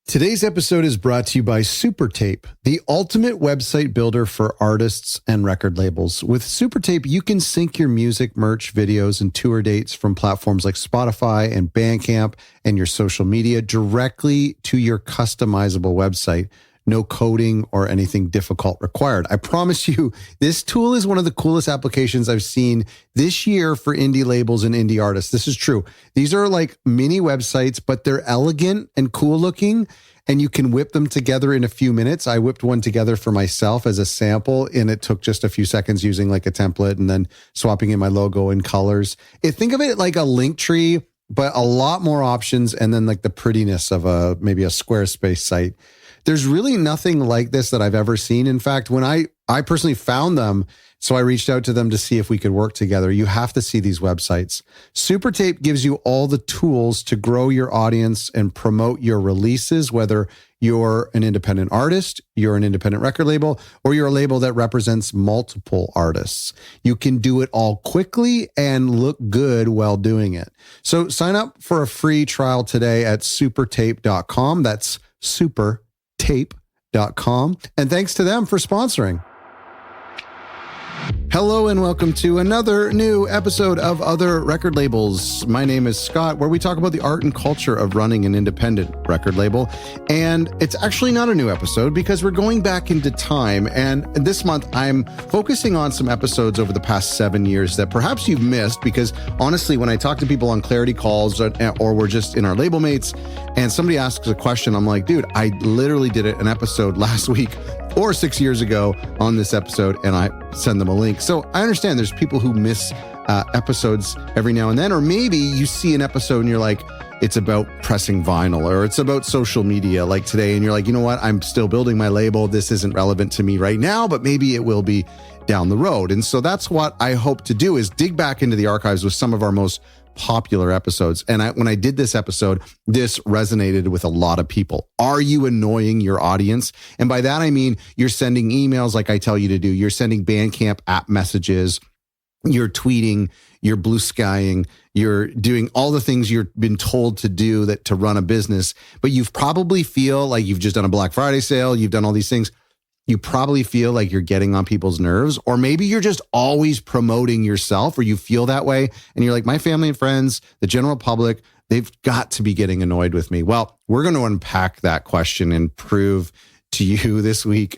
Today's episode is brought to you by SuperTape, the ultimate website builder for artists and record labels. With SuperTape, you can sync your music, merch, videos, and tour dates from platforms like Spotify and Bandcamp and your social media directly to your customizable website. No coding or anything difficult required. I promise you, this tool is one of the coolest applications I've seen this year for indie labels and indie artists. This is true. These are like mini websites, but they're elegant and cool looking, and you can whip them together in a few minutes. I whipped one together for myself as a sample, and it took just a few seconds using like a template and then swapping in my logo and colors. Think of it like a link tree, but a lot more options, and then like the prettiness of maybe a Squarespace site. There's really nothing like this that I've ever seen. In fact, when I personally found them, so I reached out to them to see if we could work together. You have to see these websites. SuperTape gives you all the tools to grow your audience and promote your releases, whether you're an independent artist, you're an independent record label, or you're a label that represents multiple artists. You can do it all quickly and look good while doing it. So sign up for a free trial today at supertape.com. That's supertape.com. And thanks to them for sponsoring. Hello and welcome to another new episode of Other Record Labels. My name is Scott, where we talk about the art and culture of running an independent record label. And it's actually not a new episode because we're going back into time. And this month, I'm focusing on some episodes over the past 7 years that perhaps you've missed, because honestly, when I talk to people on clarity calls or we're just in our label mates and somebody asks a question, I'm like, dude, I literally did an episode last week or 6 years ago on this episode, and I send them a link. So I understand there's people who miss episodes every now and then, or maybe you see an episode and you're like, it's about pressing vinyl, or it's about social media like today, and you're like, you know what, I'm still building my label. This isn't relevant to me right now, but maybe it will be down the road. And so that's what I hope to do, is dig back into the archives with some of our most popular episodes. And when I did this episode, this resonated with a lot of people. Are you annoying your audience? And by that, I mean, you're sending emails like I tell you to do. You're sending Bandcamp app messages. You're tweeting, you're blue skying, you're doing all the things you've been told to do to run a business, but you probably feel like you've just done a Black Friday sale. You've done all these things. You probably feel like you're getting on people's nerves, or maybe you're just always promoting yourself, or you feel that way. And you're like, my family and friends, the general public, they've got to be getting annoyed with me. Well, we're going to unpack that question and prove to you this week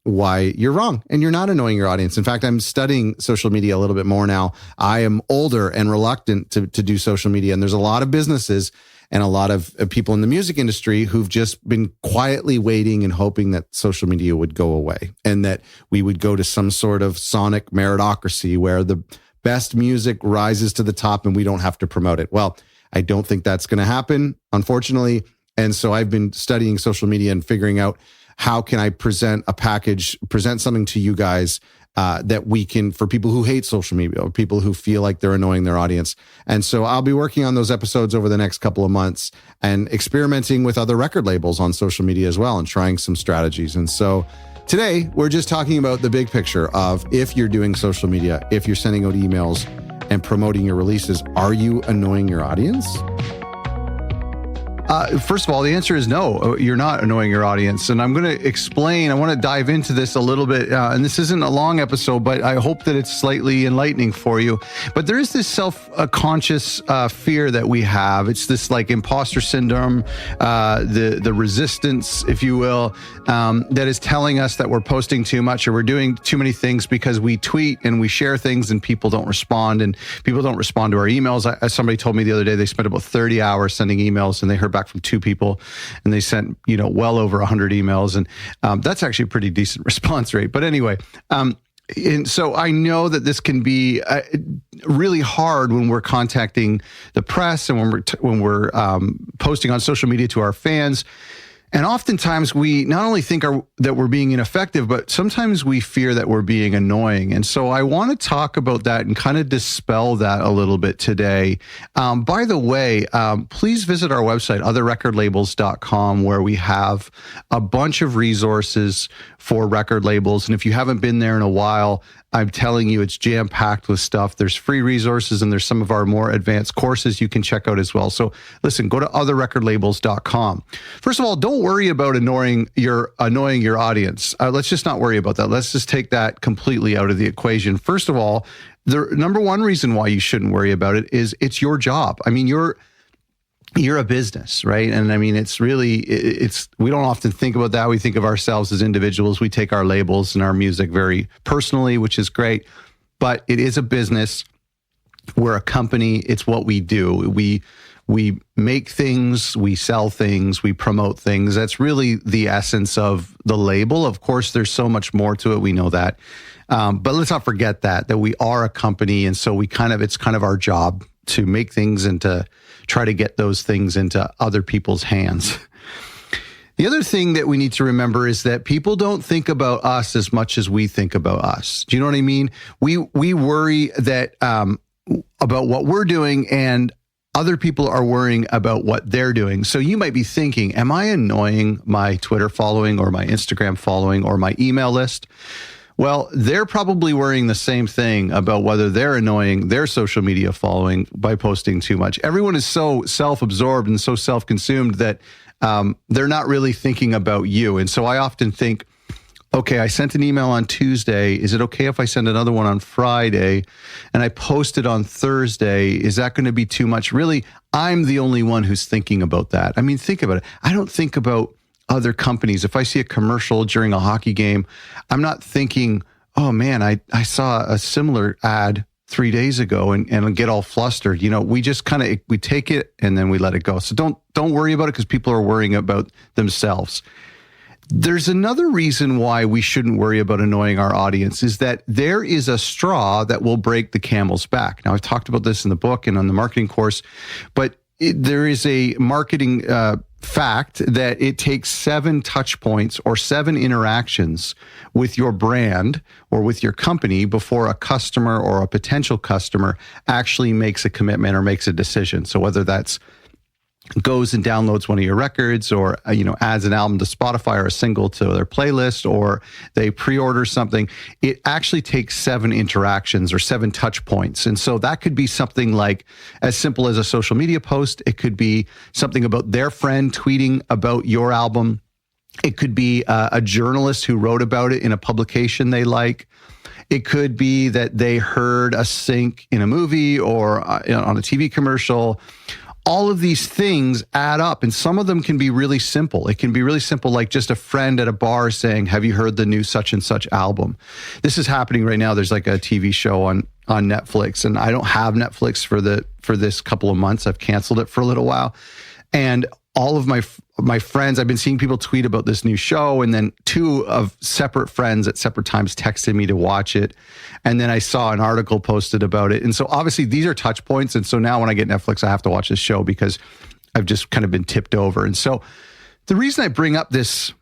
why you're wrong and you're not annoying your audience. In fact, I'm studying social media a little bit more now. I am older and reluctant to do social media. And there's a lot of businesses and a lot of people in the music industry who've just been quietly waiting and hoping that social media would go away and that we would go to some sort of sonic meritocracy where the best music rises to the top and we don't have to promote it. Well, I don't think that's going to happen, unfortunately. And so I've been studying social media and figuring out how can I present something to you guys that we can, for people who hate social media or people who feel like they're annoying their audience. And so I'll be working on those episodes over the next couple of months and experimenting with other record labels on social media as well and trying some strategies. And so today we're just talking about the big picture of, if you're doing social media, if you're sending out emails and promoting your releases, are you annoying your audience? First of all, the answer is no, you're not annoying your audience. And I'm going to explain, I want to dive into this a little bit. And this isn't a long episode, but I hope that it's slightly enlightening for you. But there is this self-conscious fear that we have. It's this like imposter syndrome, the resistance, if you will, that is telling us that we're posting too much or we're doing too many things because we tweet and we share things and people don't respond, and people don't respond to our emails. Somebody told me the other day they spent about 30 hours sending emails and they heard back from 2 people and they sent, well over 100 emails. And that's actually a pretty decent response rate. But anyway, and so I know that this can be really hard when we're contacting the press and when we're posting on social media to our fans. And oftentimes we not only think that we're being ineffective, but sometimes we fear that we're being annoying. And so I want to talk about that and kind of dispel that a little bit today. By the way, please visit our website, otherrecordlabels.com, where we have a bunch of resources for record labels. And if you haven't been there in a while, I'm telling you, it's jam-packed with stuff. There's free resources and there's some of our more advanced courses you can check out as well. So listen, go to otherrecordlabels.com. First of all, don't worry about annoying your audience. Let's just not worry about that. Let's just take that completely out of the equation. First of all, the number one reason why you shouldn't worry about it is it's your job. I mean, you're a business, right? And I mean, we don't often think about that. We think of ourselves as individuals. We take our labels and our music very personally, which is great, but it is a business. We're a company. It's what we do. We make things, we sell things, we promote things. That's really the essence of the label. Of course, there's so much more to it. We know that. But let's not forget that we are a company. And so it's kind of our job to make things and to try to get those things into other people's hands. The other thing that we need to remember is that people don't think about us as much as we think about us. Do you know what I mean? We worry that about what we're doing, and other people are worrying about what they're doing. So you might be thinking, am I annoying my Twitter following or my Instagram following or my email list? Well, they're probably worrying the same thing about whether they're annoying their social media following by posting too much. Everyone is so self-absorbed and so self-consumed that they're not really thinking about you. And so I often think, okay, I sent an email on Tuesday. Is it okay if I send another one on Friday? And I posted on Thursday. Is that going to be too much? Really, I'm the only one who's thinking about that. I mean, think about it. I don't think about other companies. If I see a commercial during a hockey game, I'm not thinking, oh man, I saw a similar ad 3 days ago and get all flustered. You know, we just we take it and then we let it go. So don't worry about it because people are worrying about themselves. There's another reason why we shouldn't worry about annoying our audience is that there is a straw that will break the camel's back. Now, I've talked about this in the book and on the marketing course, but there is a marketing fact that it takes 7 touch points or 7 interactions with your brand or with your company before a customer or a potential customer actually makes a commitment or makes a decision. So whether that's goes and downloads one of your records or, adds an album to Spotify or a single to their playlist, or they pre-order something, it actually takes 7 interactions or 7 touch points. And so that could be something like as simple as a social media post. It could be something about their friend tweeting about your album. It could be a journalist who wrote about it in a publication they like. It could be that they heard a sync in a movie or on a TV commercial. All of these things add up, and some of them can be really simple. It can be really simple, like just a friend at a bar saying, have you heard the new such and such album? This is happening right now. There's like a TV show on Netflix, and I don't have Netflix for this couple of months. I've canceled it for a little while. And all of my friends, I've been seeing people tweet about this new show, and then 2 of separate friends at separate times texted me to watch it. And then I saw an article posted about it. And so obviously these are touch points. And so now when I get Netflix, I have to watch this show because I've just kind of been tipped over. And so the reason I bring up this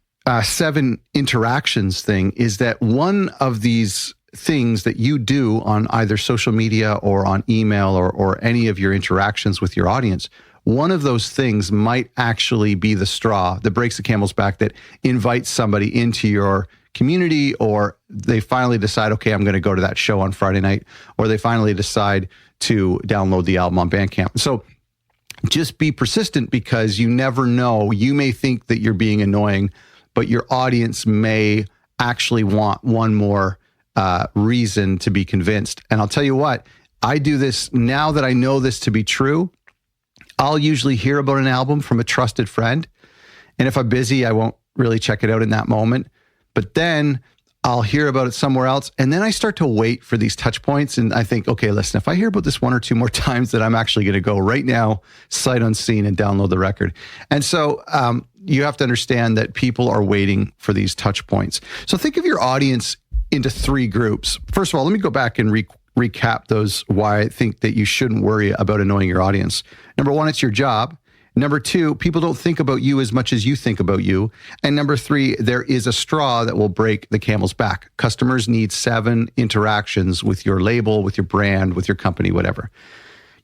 7 interactions thing is that one of these things that you do on either social media or on email or any of your interactions with your audience, one of those things might actually be the straw that breaks the camel's back, that invites somebody into your community, or they finally decide, okay, I'm going to go to that show on Friday night, or they finally decide to download the album on Bandcamp. So just be persistent, because you never know. You may think that you're being annoying, but your audience may actually want one more reason to be convinced. And I'll tell you what, I do this now that I know this to be true. I'll usually hear about an album from a trusted friend. And if I'm busy, I won't really check it out in that moment. But then I'll hear about it somewhere else. And then I start to wait for these touch points. And I think, okay, listen, if I hear about this 1 or 2 more times, that I'm actually going to go right now, sight unseen, and download the record. And so you have to understand that people are waiting for these touch points. So think of your audience into 3 groups. First of all, let me go back and recap those, why I think that you shouldn't worry about annoying your audience. Number 1, it's your job. Number 2, people don't think about you as much as you think about you. And number 3, there is a straw that will break the camel's back. Customers need 7 interactions with your label, with your brand, with your company, whatever.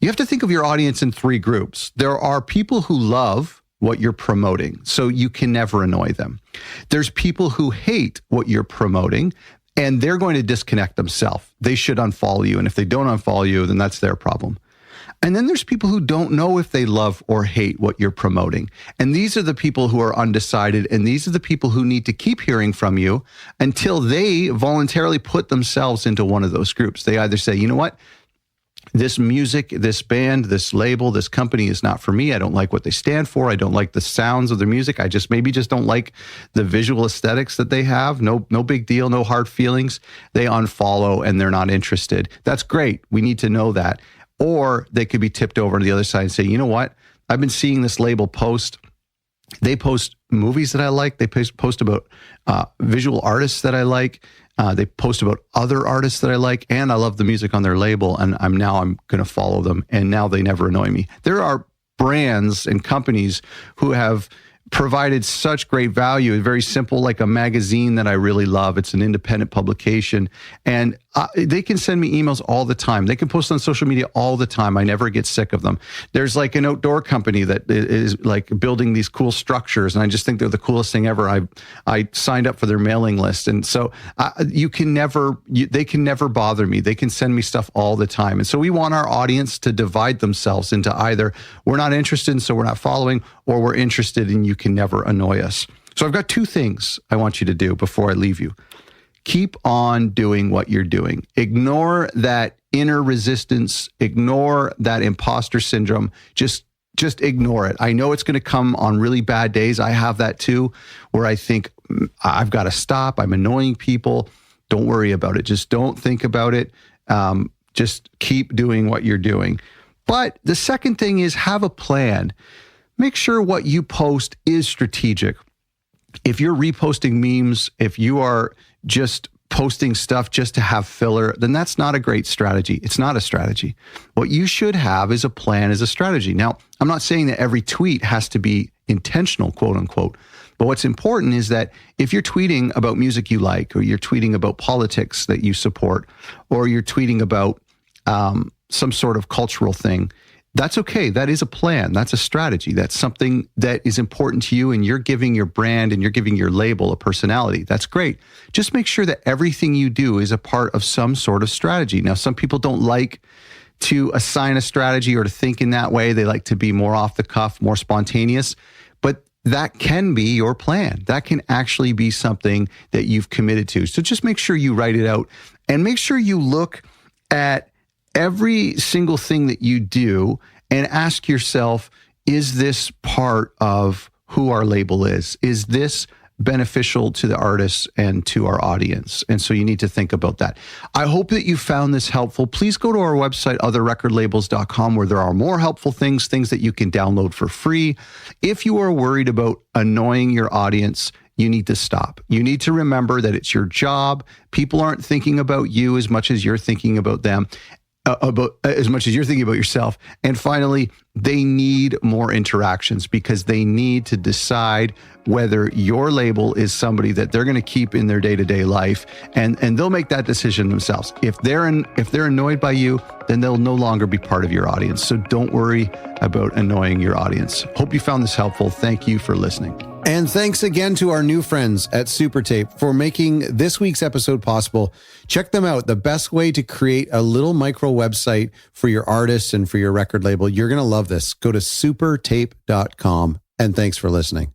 You have to think of your audience in 3 groups. There are people who love what you're promoting, so you can never annoy them. There's people who hate what you're promoting, and they're going to disconnect themselves. They should unfollow you, and if they don't unfollow you, then that's their problem. And then there's people who don't know if they love or hate what you're promoting. And these are the people who are undecided, and these are the people who need to keep hearing from you until they voluntarily put themselves into one of those groups. They either say, you know what? This music, this band, this label, this company is not for me. I don't like what they stand for. I don't like the sounds of their music. I just don't like the visual aesthetics that they have. No big deal, no hard feelings. They unfollow and they're not interested. That's great. We need to know that. Or they could be tipped over to the other side and say, you know what? I've been seeing this label post. They post movies that I like. They post about visual artists that I like. They post about other artists that I like, and I love the music on their label, and I'm going to follow them, and now they never annoy me. There are brands and companies who have provided such great value. It's very simple, like a magazine that I really love. It's an independent publication, and they can send me emails all the time. They can post on social media all the time. I never get sick of them. There's like an outdoor company that is like building these cool structures, and I just think they're the coolest thing ever. I signed up for their mailing list, and so they can never bother me. They can send me stuff all the time, and so we want our audience to divide themselves into either we're not interested, and so we're not following, or we're interested, and you can never annoy us. So I've got 2 things I want you to do before I leave you. Keep on doing what you're doing. Ignore that inner resistance. Ignore that imposter syndrome. Just ignore it. I know it's going to come on really bad days. I have that too, where I think I've got to stop. I'm annoying people. Don't worry about it. Just don't think about it. Just keep doing what you're doing. But the second thing is have a plan. Make sure what you post is strategic. If you're reposting memes, if you are just posting stuff just to have filler, then that's not a great strategy. It's not a strategy. What you should have is a plan, is a strategy. Now, I'm not saying that every tweet has to be intentional, quote unquote. But what's important is that if you're tweeting about music you like, or you're tweeting about politics that you support, or you're tweeting about some sort of cultural thing, that's okay. That is a plan. That's a strategy. That's something that is important to you, and you're giving your brand and you're giving your label a personality. That's great. Just make sure that everything you do is a part of some sort of strategy. Now, some people don't like to assign a strategy or to think in that way. They like to be more off the cuff, more spontaneous. But that can be your plan. That can actually be something that you've committed to. So just make sure you write it out, and make sure you look at every single thing that you do and ask yourself, is this part of who our label is? Is this beneficial to the artists and to our audience? And so you need to think about that. I hope that you found this helpful. Please go to our website, otherrecordlabels.com, where there are more helpful things that you can download for free. If you are worried about annoying your audience, you need to stop. You need to remember that it's your job. People aren't thinking about you as much as you're thinking about them. As much as you're thinking about yourself. And finally, they need more interactions, because they need to decide whether your label is somebody that they're going to keep in their day-to-day life, and they'll make that decision themselves. If they're annoyed by you, then they'll no longer be part of your audience. So don't worry about annoying your audience. Hope you found this helpful. Thank you for listening. And thanks again to our new friends at Supertape for making this week's episode possible. Check them out. The best way to create a little micro website for your artists and for your record label. You're going to love this. Go to supertape.com, and thanks for listening.